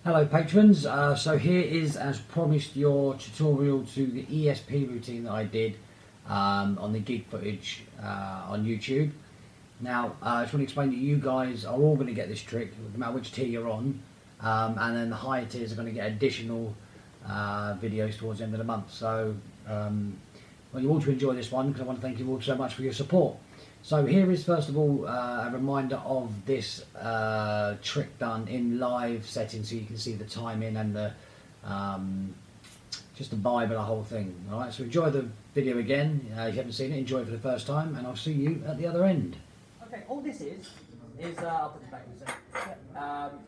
Hello patrons, so here is, as promised, your tutorial to the ESP routine that I did on the gig footage on YouTube. Now, I just want to explain that you guys are all going to get this trick, no matter which tier you're on, and then the higher tiers are going to get additional videos towards the end of the month. So, I want you all to enjoy this one because I want to thank you all so much for your support. So here is first of all a reminder of this trick done in live settings, so you can see the timing and the just the vibe of the whole thing. All right, so enjoy the video again. If you haven't seen it, enjoy it for the first time, and I'll see you at the other end. Okay, all this is I'll put this back in a second.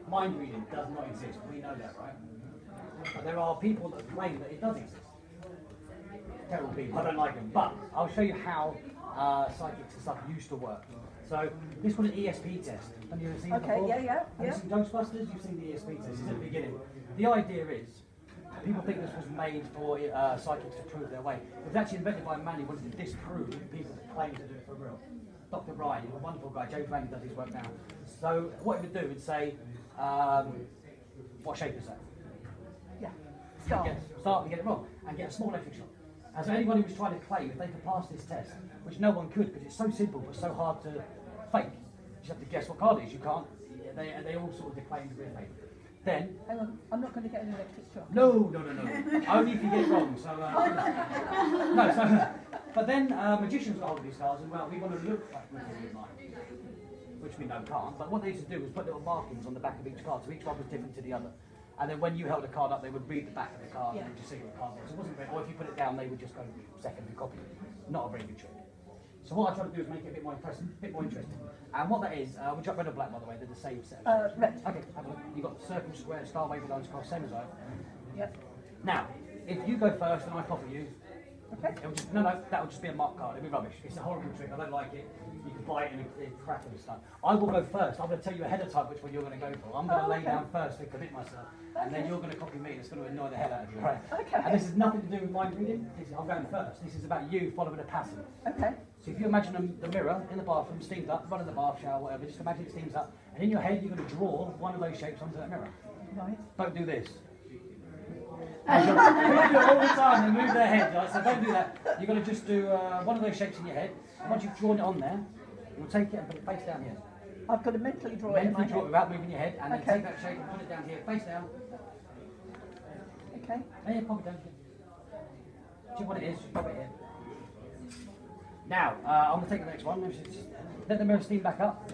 Mind reading does not exist. We know that, right? But there are people that claim that it does exist. Terrible people. I don't like them, but I'll show you how psychics and stuff used to work. So this was an ESP test. Have you ever seen it before? Yeah. Have you seen Ghostbusters? You've seen the ESP test. It's at the beginning. The idea is, people think this was made for psychics to prove their way. It was actually invented by a man who wanted to disprove people that claim to do it for real. Dr. Ryan, he's a wonderful guy. Joe Frank does his work now. So what he would do would say, what shape is that? Yeah. Start And get it wrong, and get a small electric shock. And so anyone who was trying to claim if they could pass this test, which no one could because it's so simple but so hard to fake. You just have to guess what card it is. You can't. They all sort of declaimed real fake. Then. Hang on, I'm not going to get an electric shock. No. Only if you get it wrong. So no. So, but then magicians got hold of these cards and well, we want to look like magicians might, which we know can't. But what they used to do was put little markings on the back of each card, so each one was different to the other. And then when you held a card up, they would read the back of the card and just see what the card was. It wasn't very, or if you put it down, they would just go second and copy it. Not a very good trick. So what I try to do is make it a bit more interesting. And what that is, would you like red or black, by the way? They're the same set. Red. Okay, have a look. You've got circle, square, star, wave, lines, cross, same as I. Yep. Now, if you go first and I copy you, okay. No, that would just be a mark card. It'd be rubbish. It's a horrible trick. I don't like it. You can buy it and it's crap and stuff. I will go first. I'm going to tell you ahead of time which one you're going to go for. I'm going to lay down first and commit myself, and then you're going to copy me. It's going to annoy the hell out of you, right? Okay. And this has nothing to do with mind reading. I'm going first. This is about you following a pattern. Okay. So if you imagine the mirror in the bathroom steamed up, running the bath shower, whatever, just imagine it steams up, and in your head you're going to draw one of those shapes onto that mirror. Right. Don't do this. People do it all the time, they move their head, right? So don't do that. You're going to just do one of those shapes in your head, and once you've drawn it on there, you'll take it and put it face down here. I've got to mentally draw it in my head. Draw it without moving your head, and then take that shape and put it down here, face down. Okay. And yeah, pop it down here. See what it is, pop it here. Now, I'm going to take the next one. Let the mirror steam back up,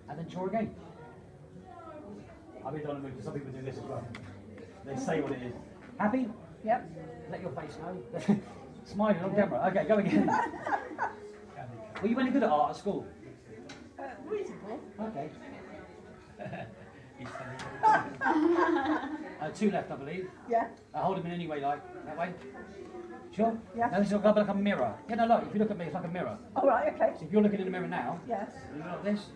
and then draw again. I really don't want to move, because some people do this as well. They say what it is. Happy? Yep. Let your face know. Smiling on camera. Okay, go again. Were you any good at art at school? Reasonable. Okay. Two left, I believe. Yeah. Hold him in any way, like that way. Sure? Yeah. Now this is like a mirror. Yeah, no, look, if you look at me, it's like a mirror. All right, okay. So if you're looking in the mirror now, Yes. you look like this.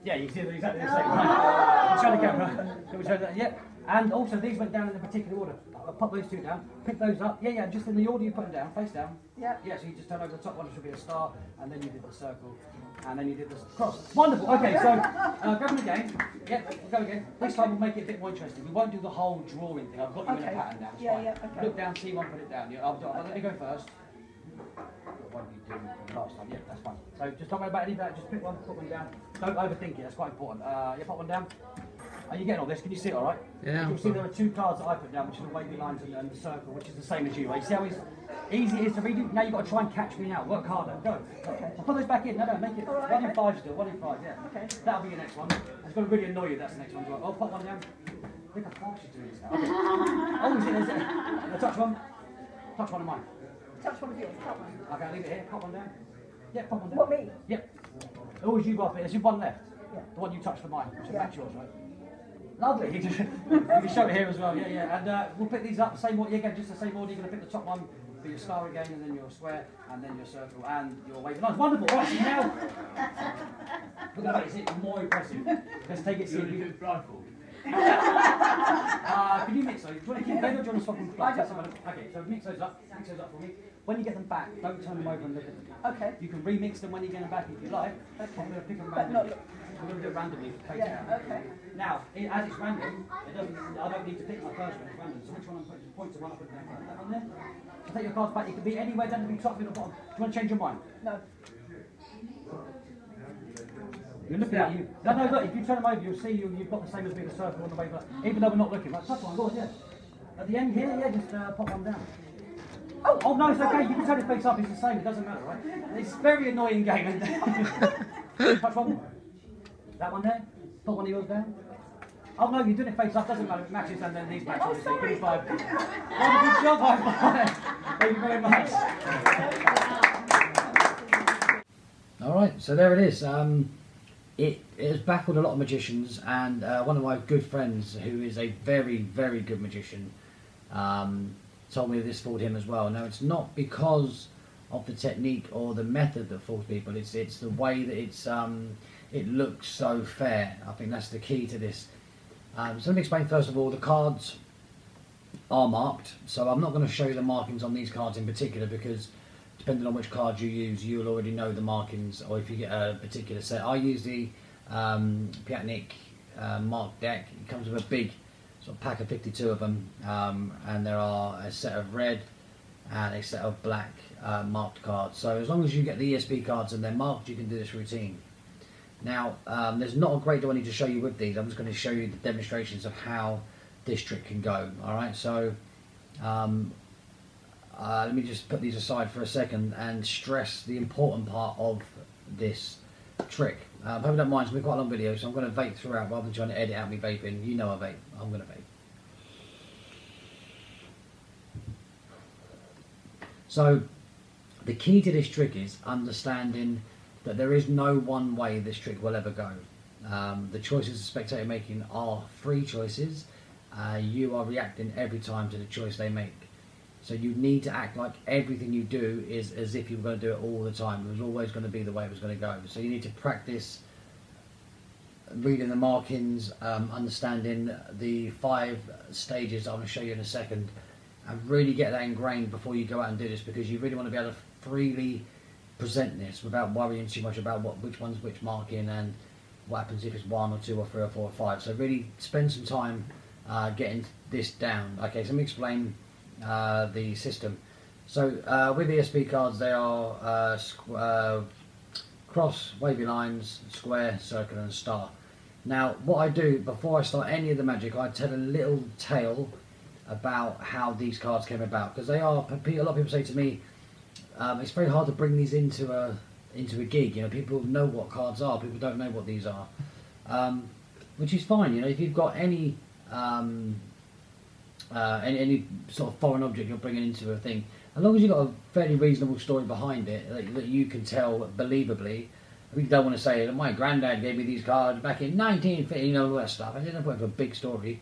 Yeah, you see exactly the same. Right. Show the camera. Shall we show that? Yeah. And also, these went down in a particular order. I'll pop those two down, pick those up. Yeah, just in the order you put them down, face down. Yeah. Yeah, so you just turn over the top one, it should be a star, and then you did the circle, and then you did the cross. Wonderful. Okay, so go from again. Yeah, we'll go again. This time we'll make it a bit more interesting. We won't do the whole drawing thing. I've got you in a pattern now. It's fine. Okay. Look down, see one, put it down. Yeah, I'll let me go first. What did you do last time? Yeah, that's fine. So just don't worry about any of that. Just pick one, put one down. Don't overthink it. That's quite important. Yeah, put one down. Are you getting all this? Can you see it all right? Yeah. You'll see there are two cards that I put down, which are the wavy lines and the circle, which is the same as you. Right? You see how easy it is to read it? Now you've got to try and catch me out. Work harder. Go. Okay. I'll put those back in. No, make it right, 1 in 5 still. 1 in 5, yeah. Okay. That'll be your next one. It's going to really annoy you. That's the next one as well. Oh, put one down. I think I forced you to do this now. Okay. Oh, is it? Touch one. Touch one of mine. Touch one of yours. Touch one. Okay, leave it here. Pop one down. Yeah, pop one down. What, me? Yep. Always you go up it. There's one left. Yeah. The one you touched for mine, which is match yours, right? Lovely. You can show it here as well. Yeah. And we'll pick these up the same order. Again, just the same order. You're going to pick the top one for your star again, and then your square, and then your circle, and your wavy lines. Wonderful. Right. So now we're going to make it more impressive. Let's take it seriously. Can you mix those? Do you want to keep them or do you want to swap them flat? Okay, so mix those up for me. When you get them back, don't turn them over and look at them. Okay. You can remix them when you get them back if you like. Okay. I'm going to pick them But randomly. we're going to do it randomly. Yeah, okay. Now, as it's random, I don't need to pick my first one, it's random. So which one I'm putting the points of one I put down? That one there? I'll take your cards back. You can be anywhere down to the top, middle, bottom. Do you want to change your mind? No. You're looking at you. No, look, if you turn them over, you'll see you've got the same as being a circle on the way back. Even though we're not looking. Right, touch one, go on, yeah. At the end here, yeah, just pop one down. Oh, no, it's okay. You can turn it face up. It's the same. It doesn't matter, right? It's a very annoying game. Touch one. That one there. Put one of yours down. Oh no, you're doing it face up. Doesn't matter. It matches, and then these match. Obviously, give me 5. Good job, high five. Thank you very much. All right, so there it is. It has baffled a lot of magicians, and one of my good friends, who is a very, very good magician, told me this fooled him as well. Now, it's not because of the technique or the method that fools people. It's the way that it looks so fair. I think that's the key to this. So let me explain first of all. The cards are marked, so I'm not going to show you the markings on these cards in particular, because depending on which card you use, you'll already know the markings, or if you get a particular set. I use the Piatnik marked deck. It comes with a big sort of pack of 52 of them, and there are a set of red and a set of black marked cards. So as long as you get the ESP cards and they're marked, you can do this routine. Now, there's not a great deal I need to show you with these. I'm just going to show you the demonstrations of how this trick can go. Alright, so let me just put these aside for a second and stress the important part of this trick. I hope you don't mind, it's been quite a long video, so I'm going to vape throughout rather than trying to edit out me vaping. You know I vape, I'm going to vape. So, the key to this trick is understanding that there is no one way this trick will ever go. The choices the spectator making are free choices. You are reacting every time to the choice they make. So you need to act like everything you do is as if you were going to do it all the time. It was always going to be the way it was going to go. So you need to practice reading the markings, understanding the 5 stages I'm going to show you in a second, and really get that ingrained before you go out and do this, because you really want to be able to freely present this without worrying too much about which one's which marking and what happens if it's 1 or 2 or 3 or 4 or 5. So really spend some time getting this down. Okay, so let me explain the system. So with ESP cards, they are cross, wavy lines, square, circle and star. Now what I do before I start any of the magic, I tell a little tale about how these cards came about, because they are, a lot of people say to me, it's very hard to bring these into a gig. You know, people know what cards are, people don't know what these are, which is fine. You know, if you've got any sort of foreign object you're bringing into a thing, as long as you've got a fairly reasonable story behind it that you can tell believably. We don't want to say that my granddad gave me these cards back in 1950, you know, all that stuff. I didn't put it for a big story.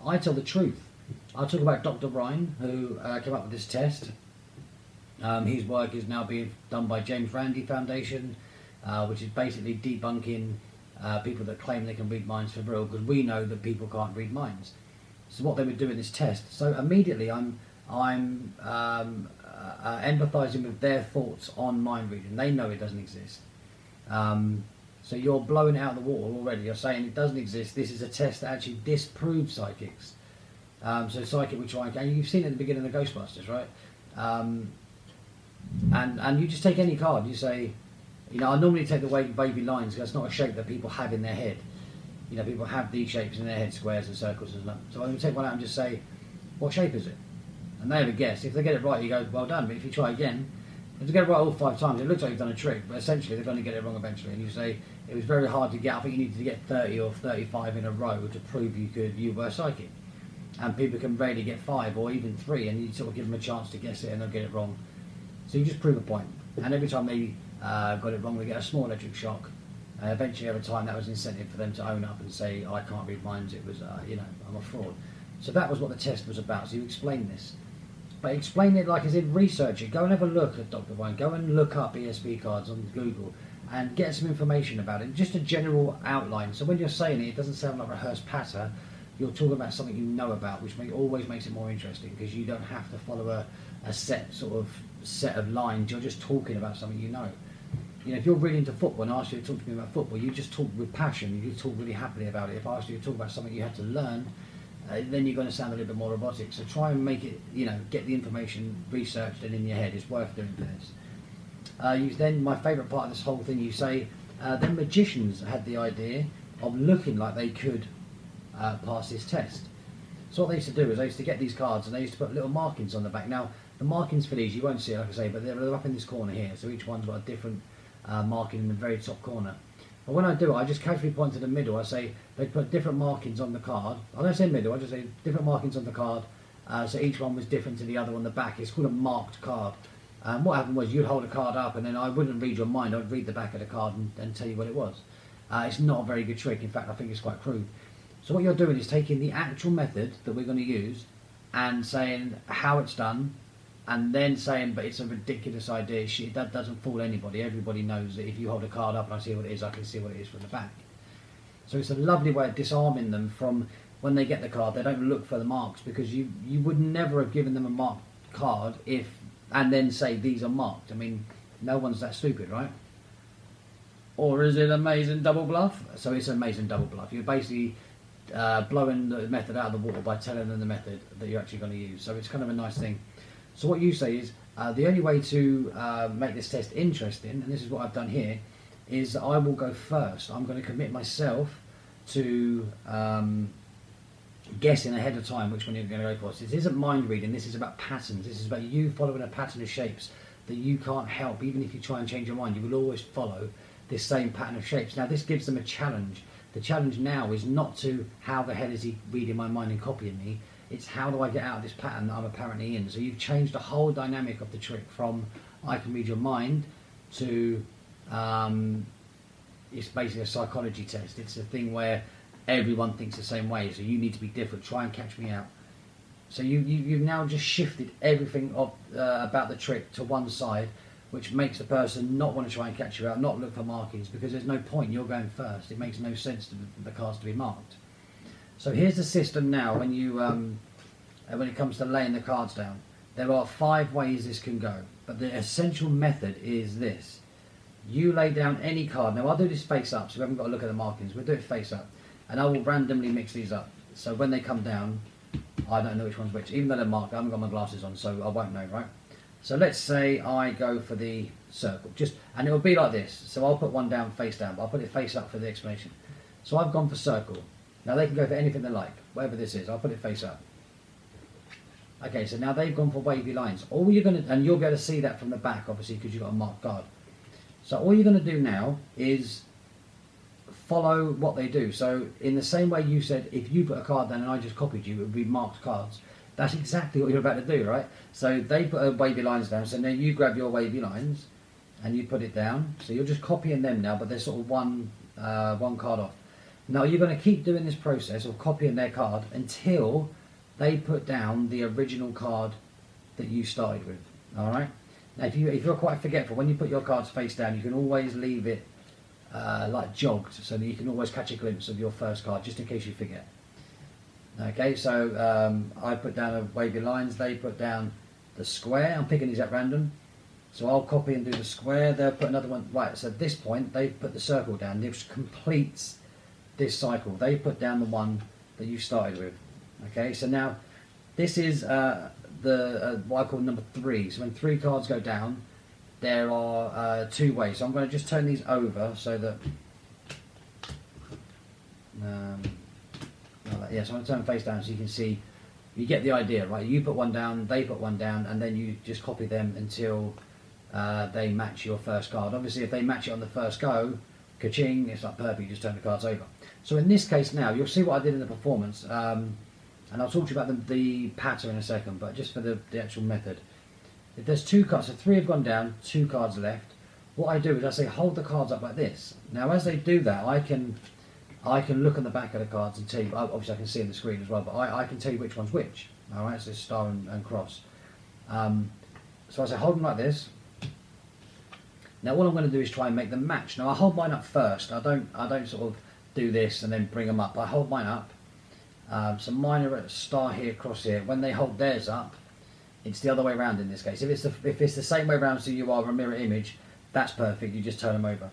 I tell the truth. I'll talk about Dr. Ryan, who came up with this test. His work is now being done by James Randi Foundation, which is basically debunking people that claim they can read minds for real, because we know that people can't read minds. So what they would do in this test. So immediately I'm empathizing with their thoughts on mind reading. They know it doesn't exist. So you're blowing it out of the water already. You're saying it doesn't exist. This is a test that actually disproves psychics. So psychic will try and you've seen it at the beginning of the Ghostbusters, right? And you just take any card. You say, you know, I normally take the wavy lines because that's not a shape that people have in their head. You know, people have these shapes in their head, squares and circles and stuff. So I'm going to take one out and just say, what shape is it? And they have a guess. If they get it right, you go, well done. But if you try again, if they get it right all 5 times, it looks like you've done a trick, but essentially they're going to get it wrong eventually. And you say, it was very hard to get. I think you needed to get 30 or 35 in a row to prove you were psychic. And people can rarely get 5 or even 3, and you sort of give them a chance to guess it and they'll get it wrong. So you just prove a point. And every time they got it wrong, they get a small electric shock. Eventually, over time, that was incentive for them to own up and say, I can't read minds, it was, you know, I'm a fraud. So that was what the test was about. So you explain this. But explain it like as in research it. Go and have a look at Dr. Wine. Go and look up ESP cards on Google and get some information about it. Just a general outline. So when you're saying it, it doesn't sound like rehearsed patter. You're talking about something you know about, which always makes it more interesting, because you don't have to follow a set of lines. You're just talking about something you know. You know, if you're really into football and I ask you to talk to me about football, you just talk with passion. You talk really happily about it. If I ask you to talk about something you had to learn, then you're going to sound a little bit more robotic. So try and make it, you know, get the information researched and in your head. It's worth doing for this. Then my favourite part of this whole thing, you say, then magicians had the idea of looking like they could pass this test. So what they used to do is they used to get these cards and they used to put little markings on the back. Now, the markings for these, you won't see it, like I say, but they're up in this corner here. So each one's got a different marking in the very top corner. But when I do it, I just casually point to the middle. I say they put different markings on the card. I don't say middle, I just say different markings on the card. So each one was different to the other on the back. It's called a marked card. What happened was you'd hold a card up and then I wouldn't read your mind. I'd read the back of the card and tell you what it was. It's not a very good trick. In fact, I think it's quite crude. So what you're doing is taking the actual method that we're going to use and saying how it's done, and then saying, but it's a ridiculous idea. That doesn't fool anybody. Everybody knows that if you hold a card up and I see what it is, I can see what it is from the back. So it's a lovely way of disarming them from when they get the card. They don't look for the marks, because you would never have given them a marked card and then say these are marked. I mean, no one's that stupid, right? Or is it amazing double bluff? So it's amazing double bluff. You're basically blowing the method out of the water by telling them the method that you're actually going to use. So it's kind of a nice thing. So what you say is, the only way to make this test interesting, and this is what I've done here, is I will go first. I'm going to commit myself to guessing ahead of time which one you're going to go for. So this isn't mind reading, this is about patterns. This is about you following a pattern of shapes that you can't help. Even if you try and change your mind, you will always follow this same pattern of shapes. Now this gives them a challenge. The challenge now is not to how the hell is he reading my mind and copying me. It's how do I get out of this pattern that I'm apparently in. So you've changed the whole dynamic of the trick from I can read your mind to it's basically a psychology test. It's a thing where everyone thinks the same way, so you need to be different. Try and catch me out. So you've now just shifted everything about the trick to one side, which makes the person not want to try and catch you out, not look for markings, because there's no point. You're going first. It makes no sense for the cards to be marked. So here's the system now when you when it comes to laying the cards down. There are 5 ways this can go, but the essential method is this. You lay down any card. Now I'll do this face up, so we haven't got to look at the markings. We'll do it face up, and I will randomly mix these up. So when they come down, I don't know which one's which. Even though they're marked, I haven't got my glasses on, so I won't know, right? So let's say I go for the circle, and it'll be like this. So I'll put one down face down, but I'll put it face up for the explanation. So I've gone for circle. Now they can go for anything they like, whatever this is. I'll put it face up. Okay, so now they've gone for wavy lines. All you're going to, and you'll be able to see that from the back, obviously, because you've got a marked card. So all you're going to do now is follow what they do. So in the same way you said, if you put a card down and I just copied you, it would be marked cards. That's exactly what you're about to do, right? So they put wavy lines down, so now you grab your wavy lines and you put it down. So you're just copying them now, but they're sort of one card off. Now you're going to keep doing this process of copying their card until they put down the original card that you started with. All right. Now if you're quite forgetful, when you put your cards face down, you can always leave it like jogged, so that you can always catch a glimpse of your first card, just in case you forget. Okay, so I put down a wavy lines. They put down the square. I'm picking these at random, so I'll copy and do the square. They'll put another one. Right. So at this point, they've put the circle down. This completes this cycle. They put down the one that you started with. Okay, so now this is what I call number 3. So when 3 cards go down, there are 2 ways. So I'm going to just turn these over so that yeah, so I'm going to turn them face down so you can see. You get the idea, right? You put one down, they put one down, and then you just copy them until they match your first card. Obviously, if they match it on the first go, ka-ching, it's like perfect. You just turn the cards over. So in this case now, you'll see what I did in the performance. And I'll talk to you about the pattern in a second, but just for the actual method. If there's 2 cards, so 3 have gone down, 2 cards left, what I do is I say hold the cards up like this. Now as they do that, I can look at the back of the cards and tell you, obviously I can see on the screen as well, but I can tell you which one's which. Alright, so star and cross. So I say hold them like this. Now what I'm going to do is try and make them match. Now I hold mine up first. I don't sort of do this and then bring them up. I hold mine up. So mine are at star here, cross here. When they hold theirs up, it's the other way around in this case. If it's the same way around, so you are a mirror image, that's perfect. You just turn them over.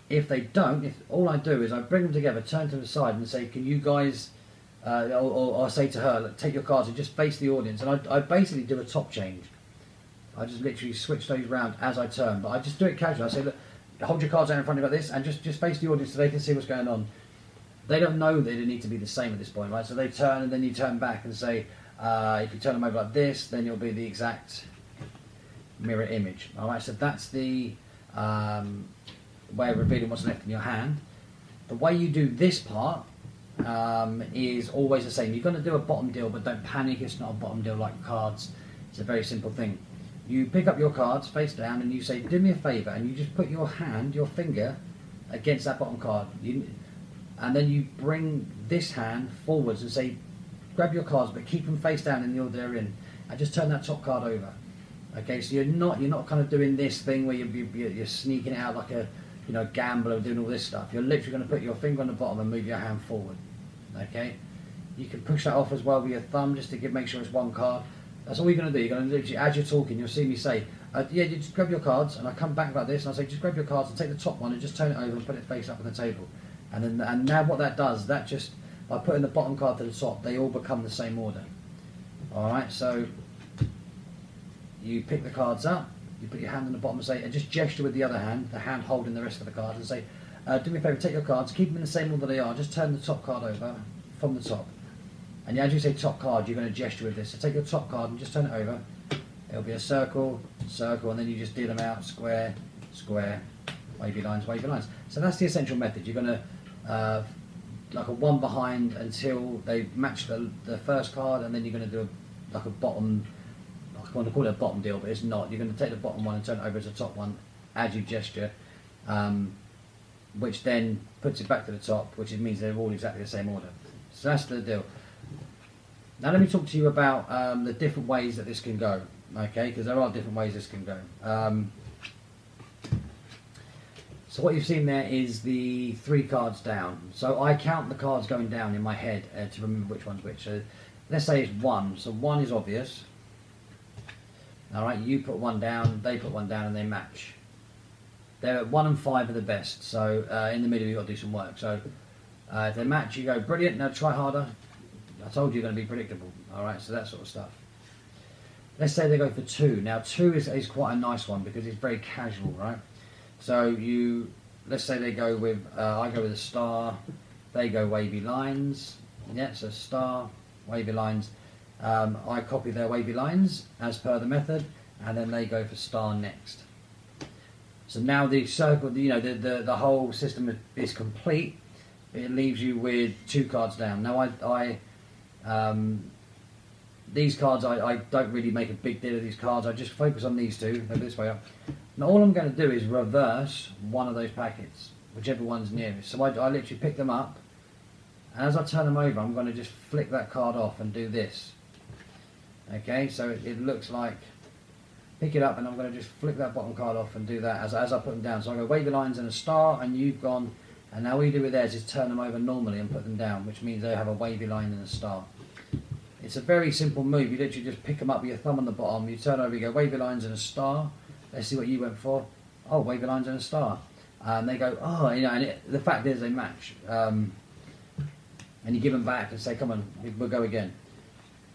If they don't, if all I do is I bring them together, turn to the side, and say, "Can you guys?" Or I say to her, "Look, take your cards and just face the audience." And I basically do a top change. I just literally switch those round as I turn, but I just do it casually. I say, "Look, hold your cards out in front of you like this, and just face the audience so they can see what's going on." They don't know that they need to be the same at this point, right? So they turn, and then you turn back and say, if you turn them over like this, then you'll be the exact mirror image. All right, so that's the way of revealing what's left in your hand. The way you do this part is always the same. You're going to do a bottom deal, but don't panic. It's not a bottom deal like cards. It's a very simple thing. You pick up your cards face down, and you say, "Do me a favour," and you just put your hand, your finger, against that bottom card. And then you bring this hand forwards and say, "Grab your cards, but keep them face down in the order they're in, and just turn that top card over." Okay, so you're not kind of doing this thing where you're sneaking it out like a gambler doing all this stuff. You're literally going to put your finger on the bottom and move your hand forward. Okay, you can push that off as well with your thumb just to make sure it's one card. That's all you're going to do. You're going to literally, as you're talking, you'll see me say, "Yeah, you just grab your cards," and I come back like this, and I say, "Just grab your cards and take the top one and just turn it over and put it face up on the table." And now what that does, that just by putting the bottom card to the top, they all become the same order. All right, so you pick the cards up, you put your hand on the bottom and say, and just gesture with the other hand, the hand holding the rest of the cards, and say, "Do me a favour, take your cards, keep them in the same order they are, just turn the top card over from the top." And as you say top card, you're going to gesture with this. So take your top card and just turn it over. It'll be a circle, circle, and then you just deal them out, square, square, wavy lines, wavy lines. So that's the essential method. You're going to like a one behind until they match the first card, and then you're going to do like a bottom, I want to call it a bottom deal, but it's not. You're going to take the bottom one and turn it over as a top one as you gesture, which then puts it back to the top, which means they're all exactly the same order. So that's the deal. Now let me talk to you about the different ways that this can go, okay? Because there are different ways this can go. So what you've seen there is the 3 cards down. So I count the cards going down in my head to remember which one's which. So let's say it's 1. So 1 is obvious. All right, you put 1 down, they put 1 down, and they match. They're 1 and 5 are the best. So in the middle you've got to do some work. So if they match, you go, "Brilliant, now try harder." I told you you're going to be predictable. All right, so that sort of stuff. Let's say they go for 2. Now 2 is quite a nice one because it's very casual, right? So let's say they go with, I go with a star, they go wavy lines. Yeah, so star, wavy lines. I copy their wavy lines as per the method, and then they go for star next. So now the circle, the whole system is complete. It leaves you with 2 cards down. Now these cards, I don't really make a big deal of these cards. I just focus on these 2. Go this way up. Now all I'm going to do is reverse one of those packets, whichever one's nearest. So I literally pick them up, and as I turn them over, I'm going to just flick that card off and do this. Okay, so it looks like, pick it up, and I'm going to just flick that bottom card off and do that as I put them down. So I go wavy lines and a star, and you've gone, and now all you do with theirs is turn them over normally and put them down, which means they have a wavy line and a star. It's a very simple move. You literally just pick them up with your thumb on the bottom, you turn over, you go wavy lines and a star. Let's see what you went for. Oh, wavy lines and a star. And they go, oh, and the fact is they match. And you give them back and say, "Come on, we'll go again."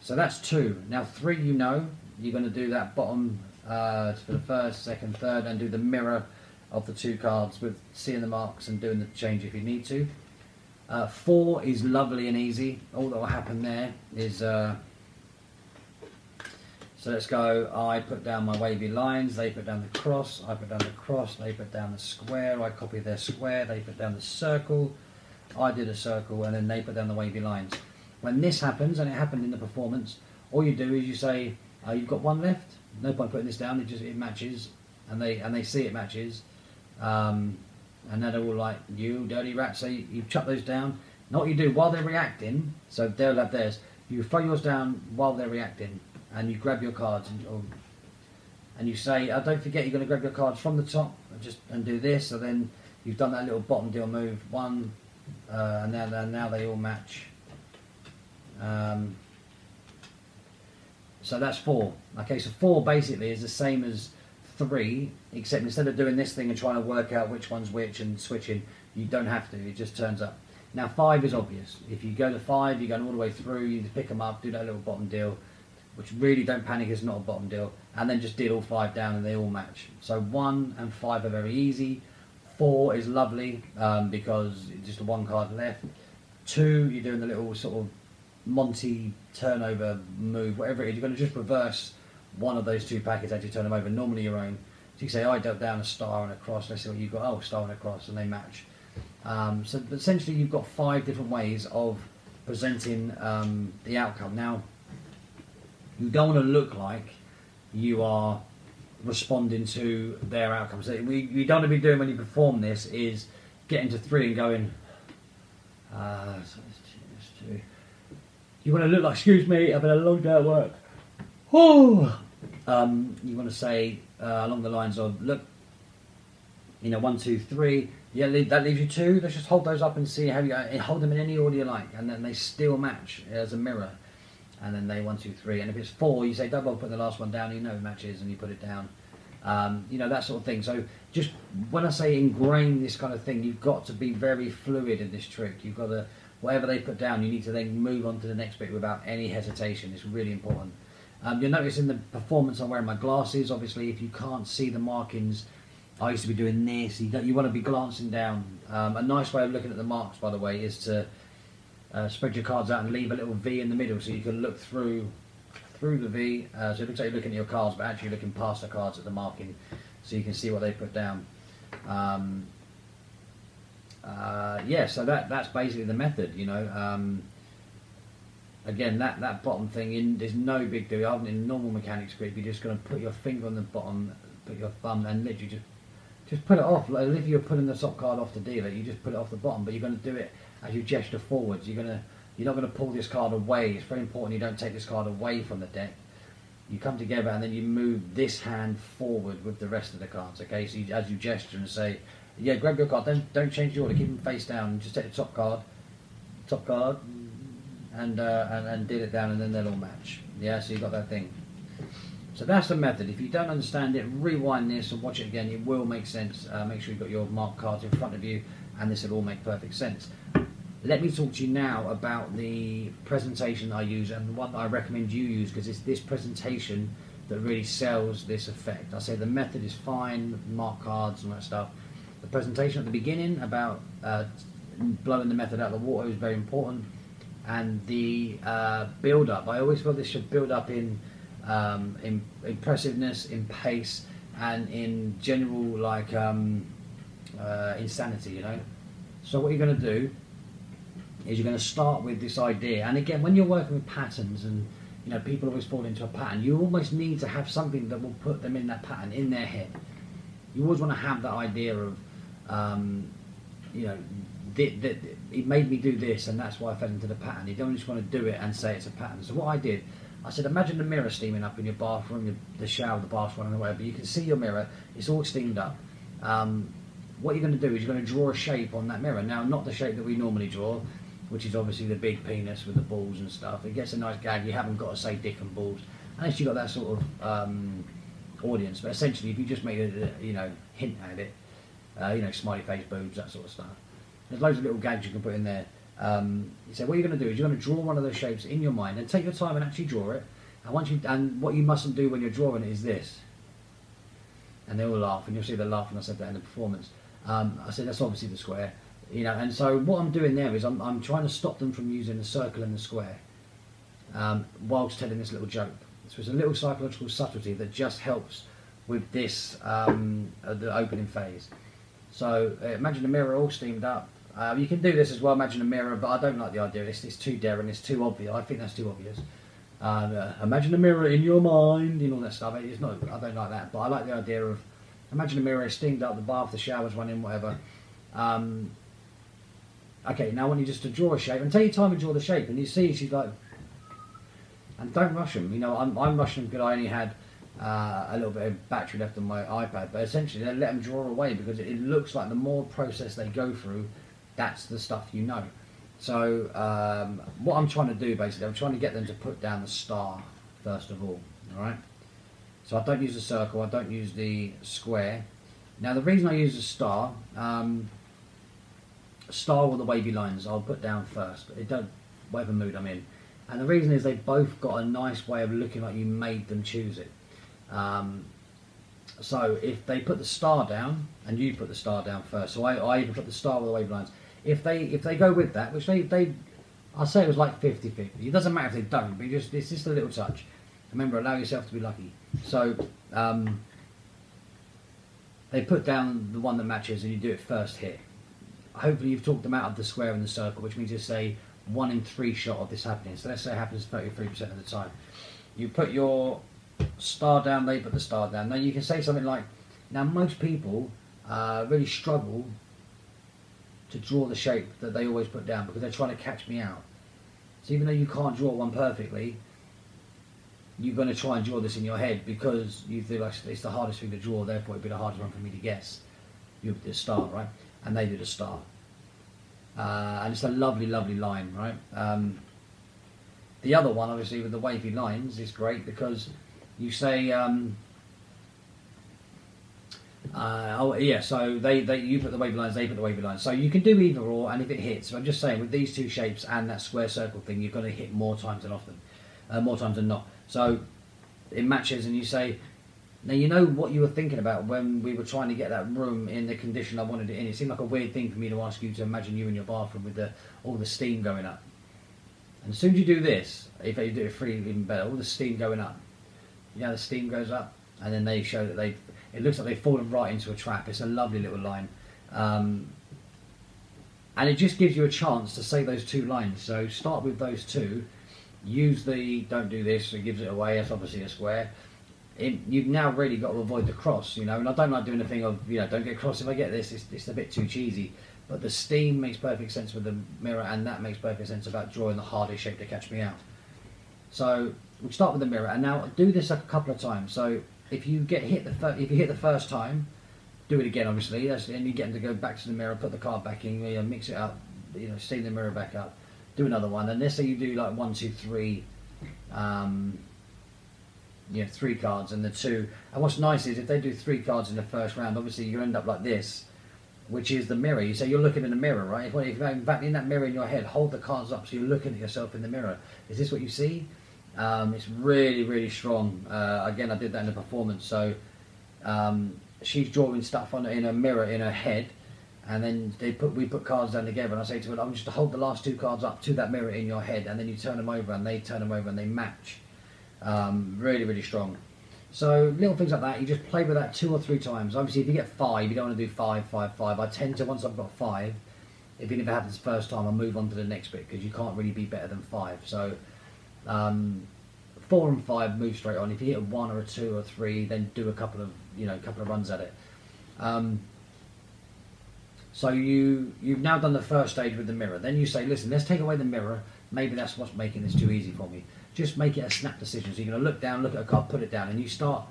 So that's 2. Now 3, you're going to do that bottom for the first, second, third, and do the mirror of the 2 cards with seeing the marks and doing the change if you need to. 4 is lovely and easy. All that will happen there is, so let's go, I put down my wavy lines, they put down the cross, I put down the cross, they put down the square, I copy their square, they put down the circle, I did a circle, and then they put down the wavy lines. When this happens, and it happened in the performance, all you do is you say, "You've got 1 left." No point putting this down. It matches, and they see it matches, and they're all like, "You dirty rat!" So you chuck those down. Now what you do while they're reacting, so they'll have theirs. You throw yours down while they're reacting, and you grab your cards, and you say, "Don't forget, you're going to grab your cards from the top, and do this." So then you've done that little bottom deal move. 1, and now they all match. So that's 4. Okay, so 4 basically is the same as 3, except instead of doing this thing and trying to work out which one's which and switching, you don't have to, it just turns up. Now 5 is obvious. If you go to 5, you're going all the way through, you just pick them up, do that little bottom deal, which really, don't panic, it's not a bottom deal, and then just deal all 5 down and they all match. So 1 and 5 are very easy. 4 is lovely because it's just a 1 card left. 2, you're doing the little sort of Monty turnover move, whatever it is, you're going to just reverse one of those 2 packets as you turn them over, normally your own. So you say, I dealt down a star and a cross, let's see what you've got, oh, star and a cross, and they match. So essentially you've got 5 different ways of presenting the outcome. Now, you don't want to look like you are responding to their outcome. So you don't want to be doing when you perform this is getting to 3 and going, so it's 2. You want to look like, excuse me, I've had a long day at work. Oh. You want to say along the lines of, look, 1, 2, 3. Yeah, that leaves you 2. Let's just hold those up and see how you hold them in any order you like, and then they still match as a mirror. And then they 1, 2, 3. And if it's 4, you say double, put the last one down. It matches, and you put it down. That sort of thing. So just when I say ingrain this kind of thing, you've got to be very fluid in this trick. You've got to, whatever they put down, you need to then move on to the next bit without any hesitation. It's really important. You'll notice in the performance I'm wearing my glasses. Obviously, if you can't see the markings, I used to be doing this. You want to be glancing down. A nice way of looking at the marks, by the way, is to spread your cards out and leave a little V in the middle so you can look through the V. So it looks like you're looking at your cards, but actually looking past the cards at the marking so you can see what they put down. Yeah, so that's basically the method, Again, that bottom thing, there's no big deal. Other than in normal mechanics grip, you're just going to put your finger on the bottom, put your thumb, and literally just put it off. Like if you're putting the top card off the dealer, you just put it off the bottom, but you're going to do it as you gesture forwards. You're not going to pull this card away. It's very important you don't take this card away from the deck. You come together and then you move this hand forward with the rest of the cards. Okay, so as you gesture and say, yeah, grab your card. Don't change the order. Keep them face down. Just take the top card, and deal it down, and then they'll all match. Yeah, so you got that thing. So that's the method. If you don't understand it, rewind this and watch it again. It will make sense. Make sure you've got your marked cards in front of you, and this will all make perfect sense. Let me talk to you now about the presentation I use and one that I recommend you use, because it's this presentation that really sells this effect. I say the method is fine, mark cards and that stuff. The presentation at the beginning about blowing the method out of the water is very important, and the build-up. I always feel this should build up in impressiveness, in pace, and in general insanity. So what you're going to do is you're going to start with this idea, and again, when you're working with patterns, and people always fall into a pattern, you almost need to have something that will put them in that pattern in their head. You always want to have that idea of it made me do this, and that's why I fell into the pattern. You don't just want to do it and say it's a pattern. So what I did, I said, imagine the mirror steaming up in your bathroom, the shower, the bath one, or whatever. You can see your mirror, it's all steamed up. What you're going to do is you're going to draw a shape on that mirror. Now, not the shape that we normally draw, which is obviously the big penis with the balls and stuff. It gets a nice gag. You haven't got to say dick and balls, unless you've got that sort of audience. But essentially, if you just make a hint at it, smiley face, boobs, that sort of stuff. There's loads of little gags you can put in there. So what you're going to do is you're going to draw one of those shapes in your mind, and take your time and actually draw it. And what you mustn't do when you're drawing it is this. And they all laugh, and you'll see they're laughing. I said that in the performance. I said that's obviously the square. And so what I'm doing there is I'm trying to stop them from using the circle and the square whilst telling this little joke. So it's a little psychological subtlety that just helps with this the opening phase. So imagine a mirror all steamed up. You can do this as well, imagine a mirror, but I don't like the idea. It's too daring, it's too obvious. I think that's too obvious. Imagine a mirror in your mind, all that stuff. It's not. I don't like that, but I like the idea of imagine a mirror steamed up, the bath, the shower's running, whatever. Okay, now I want you just to draw a shape, and take your time and draw the shape. And you see, she's like, and don't rush them. I'm rushing because I only had a little bit of battery left on my iPad, but essentially let them draw away, because it looks like the more process they go through, that's the stuff you know. So what I'm trying to do basically, I'm trying to get them to put down the star first of all. All right. So I don't use the circle, I don't use the square. Now the reason I use the star, star or the wavy lines I'll put down first, but it don't, whatever mood I'm in. And the reason is they've both got a nice way of looking like you made them choose it. So if they put the star down, and you put the star down first, so I even put the star with the wavy lines. If they go with that, which they I'll say it was like 50-50. It doesn't matter if they don't, but it's just a little touch. Remember, allow yourself to be lucky. So they put down the one that matches, and you do it first here. Hopefully you've talked them out of the square and the circle, which means you say 1 in 3 shot of this happening. So let's say it happens 33% of the time. You put your star down, they put the star down. Now you can say something like, now most people really struggle to draw the shape that they always put down because they're trying to catch me out. So even though you can't draw one perfectly, you're going to try and draw this in your head because you feel like it's the hardest thing to draw, therefore it'd be the hardest one for me to guess. You do the star, right? And they do the star. And it's a lovely, lovely line, right? The other one, obviously, with the wavy lines is great because you say, oh yeah, so you put the wavy lines, they put the wavy lines. So you can do either or, and if it hits, I'm just saying with these two shapes and that square circle thing, you're going to hit more times than often, more times than not. So it matches, and you say, now you know what you were thinking about when we were trying to get that room in the condition I wanted it in. It seemed like a weird thing for me to ask you to imagine you in your bathroom with all the steam going up. And as soon as you do this, if you do it free, even better, all the steam going up. You know, the steam goes up, and then they show that it looks like they've fallen right into a trap. It's a lovely little line. And it just gives you a chance to say those two lines. So start with those two. Use the don't do this, it gives it away. That's obviously a square. You've now really got to avoid the cross, you know. And I don't like doing the thing of, you know, don't get cross if I get this. It's a bit too cheesy. But the steam makes perfect sense with the mirror, and that makes perfect sense about drawing the hardest shape to catch me out. So we'll start with the mirror, and now do this a couple of times. So if you get hit the first time, do it again, obviously, and you get them to go back to the mirror, put the card back in, you know, mix it up, you know, steam the mirror back up, do another one, and let's say you do like 1, 2, 3, you know, 3 cards and the 2. And what's nice is if they do 3 cards in the first round, obviously you end up like this, which is the mirror. You say you're looking in the mirror, right? If in fact in that mirror in your head, hold the cards up so you're looking at yourself in the mirror. Is this what you see? It's really, really strong. Again, I did that in the performance. So she's drawing stuff on in a mirror in her head, and then we put cards down together, and I say to her, I want you to hold the last 2 cards up to that mirror in your head, and then you turn them over, and they turn them over, and they match. Really, really strong. So little things like that, you just play with that 2 or 3 times. Obviously, if you get 5, you don't want to do 5, 5, 5. I tend to, once I've got 5, if it never happens the first time, I move on to the next bit because you can't really be better than 5. So 4 and 5 move straight on. If you hit a 1 or a 2 or 3, then do a couple of runs at it. So you've now done the first stage with the mirror. Then you say, listen, let's take away the mirror. Maybe that's what's making this too easy for me. Just make it a snap decision. So you're going to look down, look at a card, put it down, and you start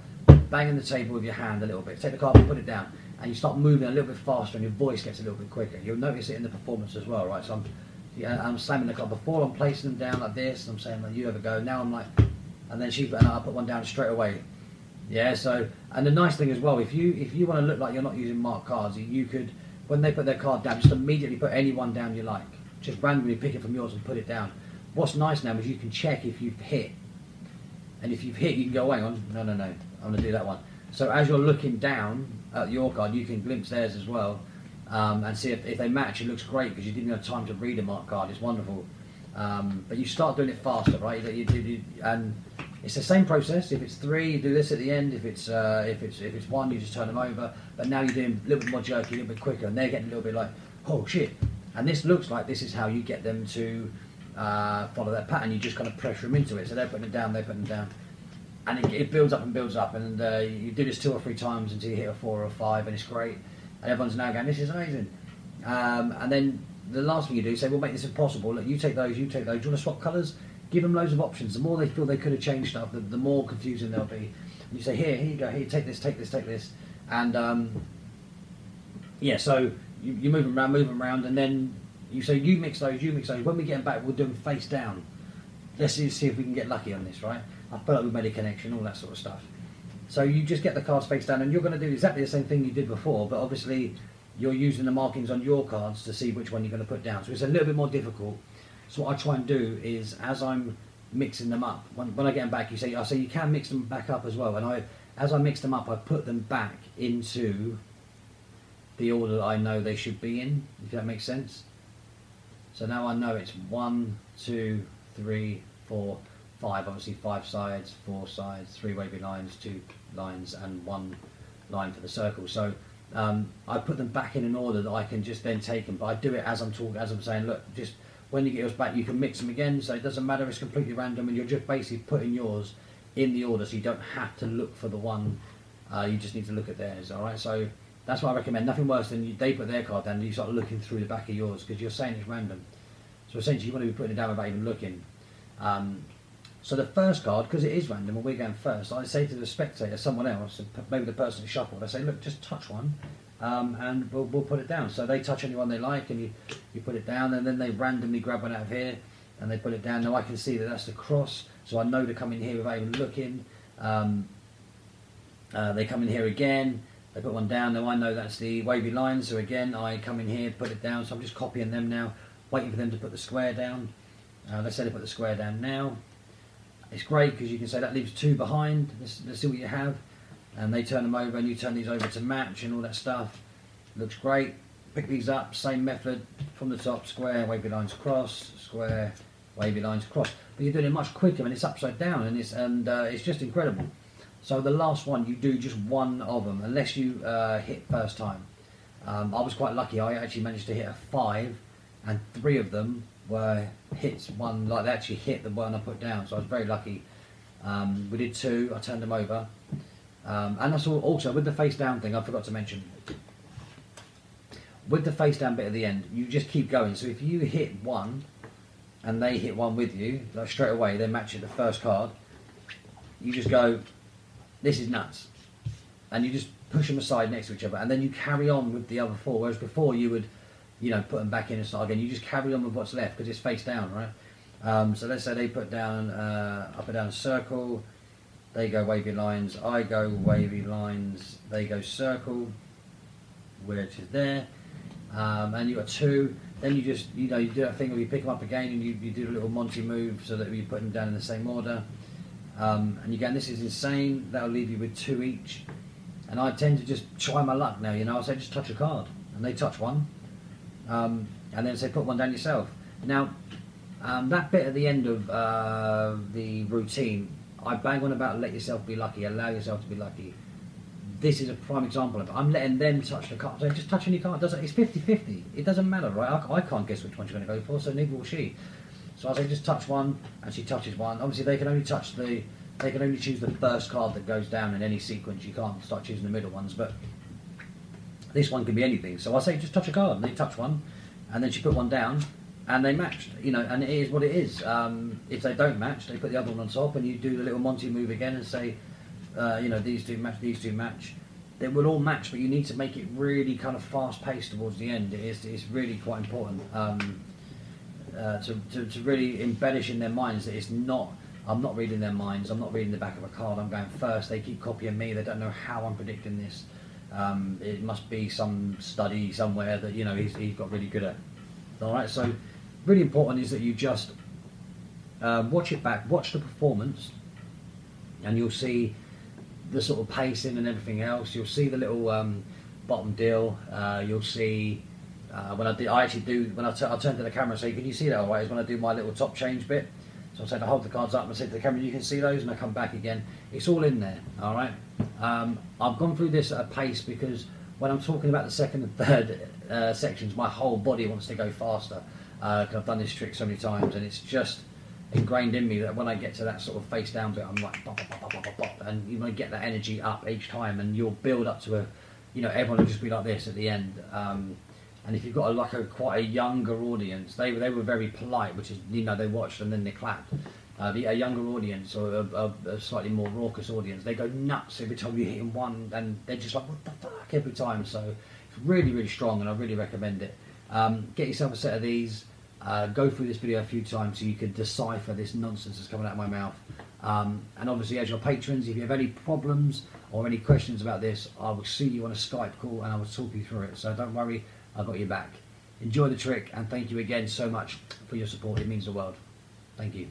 banging the table with your hand a little bit. Take the card and put it down, and you start moving a little bit faster, and your voice gets a little bit quicker. You'll notice it in the performance as well, right? So I'm slamming the card. Before I'm placing them down like this, I'm saying, like, you have a go. Now I'm like, and then I put one down straight away. Yeah, so, and the nice thing as well, if you want to look like you're not using marked cards, you could, when they put their card down, just immediately put any one down you like. Just randomly pick it from yours and put it down. What's nice now is you can check if you've hit. And if you've hit, you can go, hang on, no, I'm going to do that one. So as you're looking down at your card, you can glimpse theirs as well, and see if they match. It looks great because you didn't have time to read a marked card. It's wonderful. But you start doing it faster, right? And it's the same process. If it's 3, you do this at the end. If it's 1, you just turn them over. But now you're doing a little bit more jerky, a little bit quicker, and they're getting a little bit like, oh shit. And this looks like this is how you get them to follow that pattern. You just kind of pressure them into it. So they're putting it down, they're putting it down, and it builds up and builds up. And you do this 2 or 3 times until you hit a 4 or a 5, and it's great. And everyone's now going, this is amazing. And then the last thing you do, say, we'll make this impossible. Look, you take those, you take those. Do you want to swap colours? Give them loads of options. The more they feel they could have changed stuff, the more confusing they'll be. And you say, here you go, here, take this, take this, take this. And yeah, so you move them around, and then you say, you mix those, you mix those. When we get them back, we'll do them face down. Let's see if we can get lucky on this, right? I feel like we've made a connection, all that sort of stuff. So you just get the cards face down, and you're going to do exactly the same thing you did before, but obviously you're using the markings on your cards to see which one you're going to put down. So it's a little bit more difficult. So what I try and do is, as I'm mixing them up, when I get them back, I say you can mix them back up as well. And as I mix them up, I put them back into the order that I know they should be in, if that makes sense. So now I know it's 1, 2, 3, 4, 5. Obviously 5 sides, 4 sides, 3 wavy lines, 2 lines, and 1 line for the circle. So I put them back in an order that I can just then take them. But I do it as I'm talking, as I'm saying, look, just when you get yours back, you can mix them again. So it doesn't matter; it's completely random, and you're just basically putting yours in the order, so you don't have to look for the one. You just need to look at theirs. All right. So that's what I recommend. Nothing worse than they put their card down and you start looking through the back of yours because you're saying it's random. So essentially, you want to be putting it down without even looking. So the first card, because it is random and we're going first, I say to the spectator, someone else, maybe the person who shuffled, I say, look, just touch one, and we'll put it down. So they touch any one they like, and you put it down, and then they randomly grab one out of here, and they put it down. Now I can see that that's the cross, so I know to come in here without even looking. They come in here again, they put one down, now I know that's the wavy line, so again, I come in here, put it down, so I'm just copying them now, waiting for them to put the square down. Let's say they put the square down now. It's great because you can say that leaves 2 behind. Let's see what you have. And they turn them over and you turn these over to match and all that stuff. Looks great. Pick these up, same method from the top, square, wavy lines cross, square, wavy lines cross. But you're doing it much quicker and it's upside down and it's just incredible. So the last one, you do just one of them unless you hit first time. I was quite lucky. I actually managed to hit a 5 and 3 of them were hits one, like they actually hit the one I put down, so I was very lucky. We did 2, I turned them over. And that's also with the face down thing, I forgot to mention. With the face down bit at the end, you just keep going. So if you hit one and they hit one with you, like straight away, they match it the first card, you just go, this is nuts. And you just push them aside next to each other, and then you carry on with the other 4, whereas before you would, you know, put them back in and start again. You just carry on with what's left because it's face down, right? So let's say they put down up and down a circle, they go wavy lines, I go wavy lines, they go circle, which is there, and you got 2. Then you just, you know, you do that thing where you pick them up again and you do a little Monty move so that you put them down in the same order, and you go, this is insane. That'll leave you with 2 each. And I tend to just try my luck now, you know. I say just touch a card, and they touch one. And then say put one down yourself. Now, that bit at the end of the routine, I bang on about let yourself be lucky, allow yourself to be lucky. This is a prime example of it. I'm letting them touch the card. So just touch any card. It's 50-50. It doesn't matter, right? I can't guess which one she's going to go for, so neither will she. So I say just touch one, and she touches one. Obviously, they can only choose the first card that goes down in any sequence. You can't start choosing the middle ones, but this one can be anything. So I say just touch a card, and they touch one, and then she put one down, and they matched, you know, and it is what it is. If they don't match, they put the other one on top, and you do the little Monty move again and say, you know, these 2 match, these 2 match. They will all match, but you need to make it really kind of fast-paced towards the end. It's really quite important to really embellish in their minds that it's not, I'm not reading their minds, I'm not reading the back of a card, I'm going first, they keep copying me, they don't know how I'm predicting this. It must be some study somewhere that, you know, he's got really good at. Alright, so really important is that you just watch it back, watch the performance, and you'll see the sort of pacing and everything else. You'll see the little bottom deal. You'll see when I turn to the camera and say, can you see that alright? Is when I do my little top change bit. So I say to hold the cards up and say to the camera, you can see those, and I come back again. It's all in there, alright? I've gone through this at a pace because when I'm talking about the second and third sections, my whole body wants to go faster. Because I've done this trick so many times, and it's just ingrained in me that when I get to that sort of face down bit, I'm like bop, bop, bop, bop, bop, bop, and you want to get that energy up each time, and you'll build up to a, you know, everyone will just be like this at the end. And if you've got quite a younger audience, they were very polite, which is, you know, they watched and then they clapped. A younger audience or a slightly more raucous audience, they go nuts every time you hit them one, and they're just like, what the fuck, every time. So it's really, really strong, and I really recommend it. Get yourself a set of these. go through this video a few times so you can decipher this nonsense that's coming out of my mouth. And obviously, as your patrons, if you have any problems or any questions about this, I will see you on a Skype call and I will talk you through it. So don't worry, I've got your back. Enjoy the trick, and thank you again so much for your support. It means the world. Thank you.